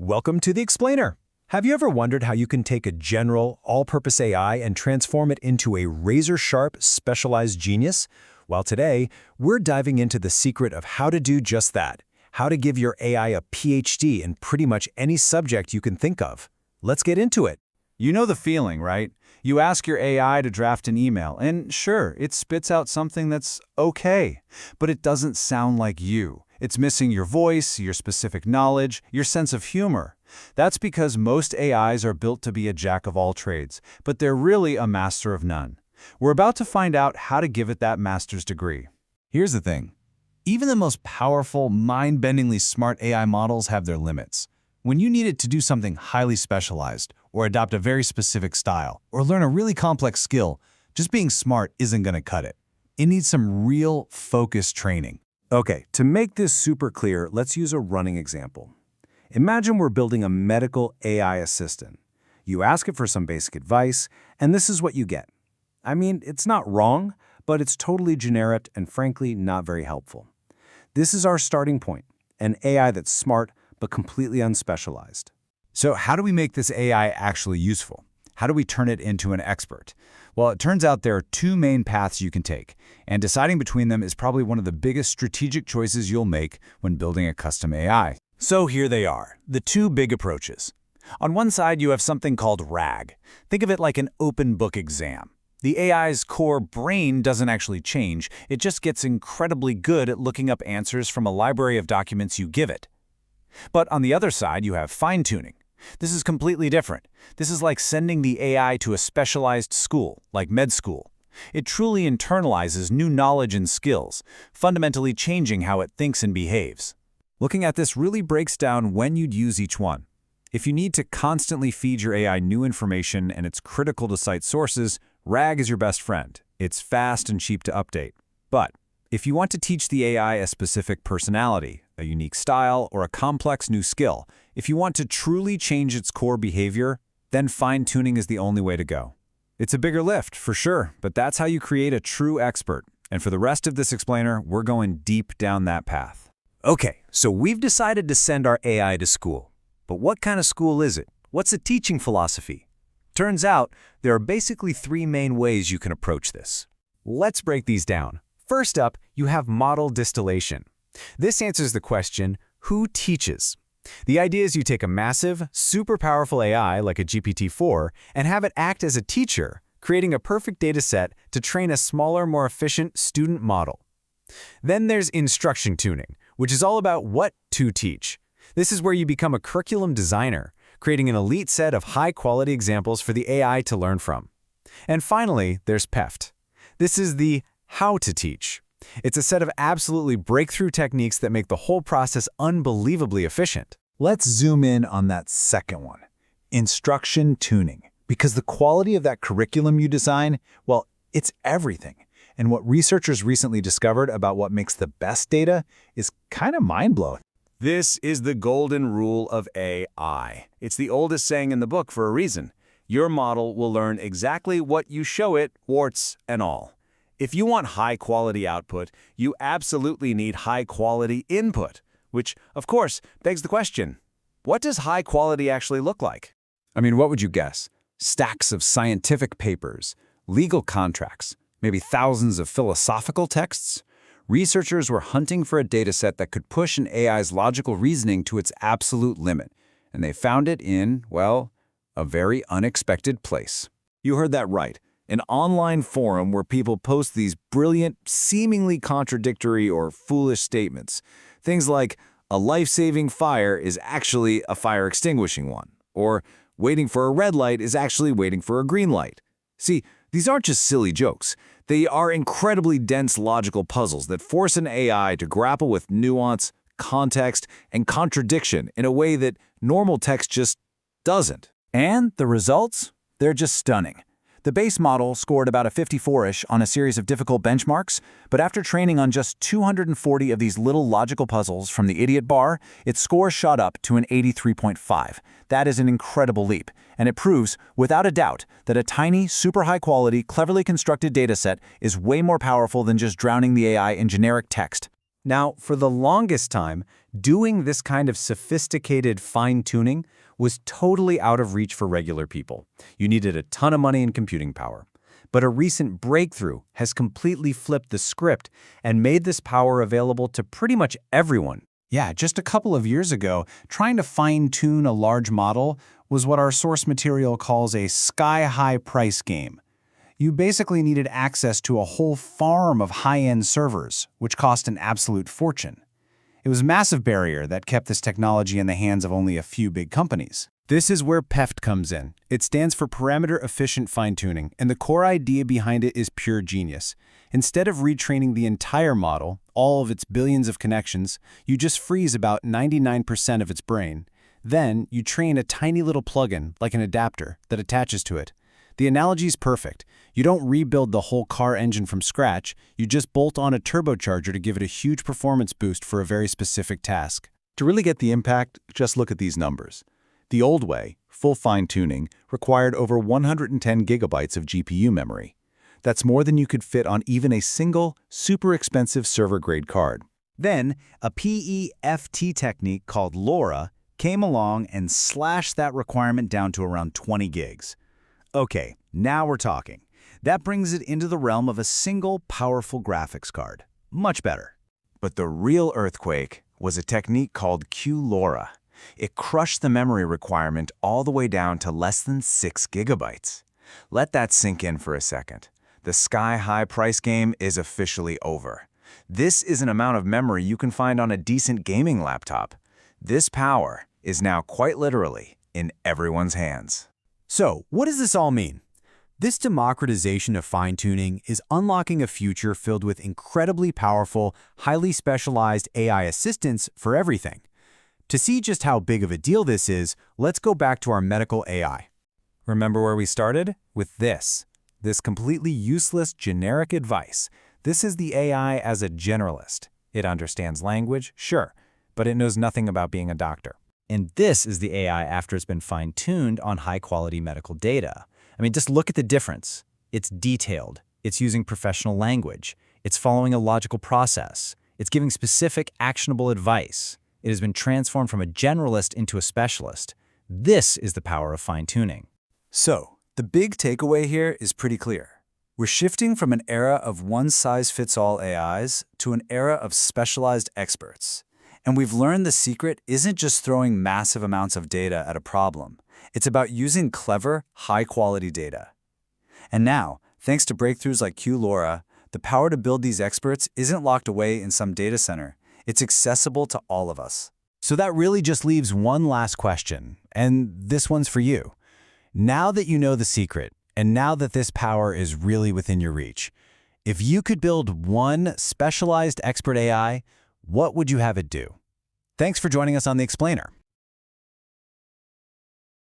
Welcome to the Explainer. Have you ever wondered how you can take a general, all-purpose AI and transform it into a razor-sharp, specialized genius? Well, today, we're diving into the secret of how to do just that, how to give your AI a PhD in pretty much any subject you can think of. Let's get into it. You know the feeling, right? You ask your AI to draft an email, and sure, it spits out something that's okay, but it doesn't sound like you. It's missing your voice, your specific knowledge, your sense of humor. That's because most AIs are built to be a jack of all trades, but they're really a master of none. We're about to find out how to give it that master's degree. Here's the thing. Even the most powerful, mind-bendingly smart AI models have their limits. When you need it to do something highly specialized, or adopt a very specific style, or learn a really complex skill, just being smart isn't going to cut it. It needs some real focused training. Okay, to make this super clear, let's use a running example. Imagine we're building a medical AI assistant. You ask it for some basic advice, and this is what you get. I mean, it's not wrong, but it's totally generic and frankly not very helpful. This is our starting point, an AI that's smart but completely unspecialized. So how do we make this AI actually useful? How do we turn it into an expert? Well, it turns out there are two main paths you can take, and deciding between them is probably one of the biggest strategic choices you'll make when building a custom AI. So here they are, the two big approaches. On one side, you have something called RAG. Think of it like an open book exam. The AI's core brain doesn't actually change, it just gets incredibly good at looking up answers from a library of documents you give it. But on the other side, you have fine-tuning. This is completely different. This is like sending the AI to a specialized school, like med school. It truly internalizes new knowledge and skills, fundamentally changing how it thinks and behaves. Looking at this really breaks down when you'd use each one. If you need to constantly feed your AI new information and it's critical to cite sources, RAG is your best friend. It's fast and cheap to update. But if you want to teach the AI a specific personality, a unique style, or a complex new skill, if you want to truly change its core behavior, then fine-tuning is the only way to go. It's a bigger lift, for sure, but that's how you create a true expert. And for the rest of this explainer, we're going deep down that path. Okay, so we've decided to send our AI to school. But what kind of school is it? What's the teaching philosophy? Turns out, there are basically three main ways you can approach this. Let's break these down. First up, you have model distillation. This answers the question, who teaches? The idea is you take a massive, super powerful AI like a GPT-4 and have it act as a teacher, creating a perfect data set to train a smaller, more efficient student model. Then there's instruction tuning, which is all about what to teach. This is where you become a curriculum designer, creating an elite set of high-quality examples for the AI to learn from. And finally, there's PEFT. This is the how to teach. It's a set of absolutely breakthrough techniques that make the whole process unbelievably efficient. Let's zoom in on that second one, instruction tuning. Because the quality of that curriculum you design, well, it's everything. And what researchers recently discovered about what makes the best data is kind of mind-blowing. This is the golden rule of AI. It's the oldest saying in the book for a reason. Your model will learn exactly what you show it, warts and all. If you want high-quality output, you absolutely need high-quality input, which, of course, begs the question, what does high quality actually look like? I mean, what would you guess? Stacks of scientific papers, legal contracts, maybe thousands of philosophical texts? Researchers were hunting for a dataset that could push an AI's logical reasoning to its absolute limit, and they found it in, well, a very unexpected place. You heard that right. An online forum where people post these brilliant, seemingly contradictory or foolish statements. Things like, a life-saving fire is actually a fire-extinguishing one, or waiting for a red light is actually waiting for a green light. See, these aren't just silly jokes. They are incredibly dense logical puzzles that force an AI to grapple with nuance, context, and contradiction in a way that normal text just doesn't. And the results? They're just stunning. The base model scored about a 54-ish on a series of difficult benchmarks, but after training on just 240 of these little logical puzzles from the idiot bar, its score shot up to an 83.5. That is an incredible leap, and it proves, without a doubt, that a tiny, super high-quality, cleverly constructed dataset is way more powerful than just drowning the AI in generic text. Now, for the longest time, doing this kind of sophisticated fine-tuning was totally out of reach for regular people. You needed a ton of money and computing power. But a recent breakthrough has completely flipped the script and made this power available to pretty much everyone. Yeah, just a couple of years ago, trying to fine-tune a large model was what our source material calls a sky-high price game. You basically needed access to a whole farm of high-end servers, which cost an absolute fortune. It was a massive barrier that kept this technology in the hands of only a few big companies. This is where PEFT comes in. It stands for Parameter Efficient Fine-Tuning, and the core idea behind it is pure genius. Instead of retraining the entire model, all of its billions of connections, you just freeze about 99% of its brain. Then, you train a tiny little plugin, like an adapter, that attaches to it. The analogy is perfect. You don't rebuild the whole car engine from scratch, you just bolt on a turbocharger to give it a huge performance boost for a very specific task. To really get the impact, just look at these numbers. The old way, full fine-tuning, required over 110 gigabytes of GPU memory. That's more than you could fit on even a single, super expensive server-grade card. Then, a PEFT technique called LoRA came along and slashed that requirement down to around 20 gigs. Okay, now we're talking. That brings it into the realm of a single, powerful graphics card. Much better. But the real earthquake was a technique called QLoRA. It crushed the memory requirement all the way down to less than 6 gigabytes. Let that sink in for a second. The sky-high price game is officially over. This is an amount of memory you can find on a decent gaming laptop. This power is now quite literally in everyone's hands. So, what does this all mean? This democratization of fine-tuning is unlocking a future filled with incredibly powerful, highly specialized AI assistants for everything. To see just how big of a deal this is, let's go back to our medical AI. Remember where we started? With this completely useless generic advice. This is the AI as a generalist. It understands language, sure, but it knows nothing about being a doctor. And this is the AI after it's been fine-tuned on high-quality medical data. I mean, just look at the difference. It's detailed. It's using professional language. It's following a logical process. It's giving specific, actionable advice. It has been transformed from a generalist into a specialist. This is the power of fine-tuning. So, the big takeaway here is pretty clear. We're shifting from an era of one-size-fits-all AIs to an era of specialized experts. And we've learned the secret isn't just throwing massive amounts of data at a problem. It's about using clever, high-quality data. And now, thanks to breakthroughs like QLoRA, the power to build these experts isn't locked away in some data center. It's accessible to all of us. So that really just leaves one last question, and this one's for you. Now that you know the secret, and now that this power is really within your reach, if you could build one specialized expert AI, what would you have it do? Thanks for joining us on The Explainer.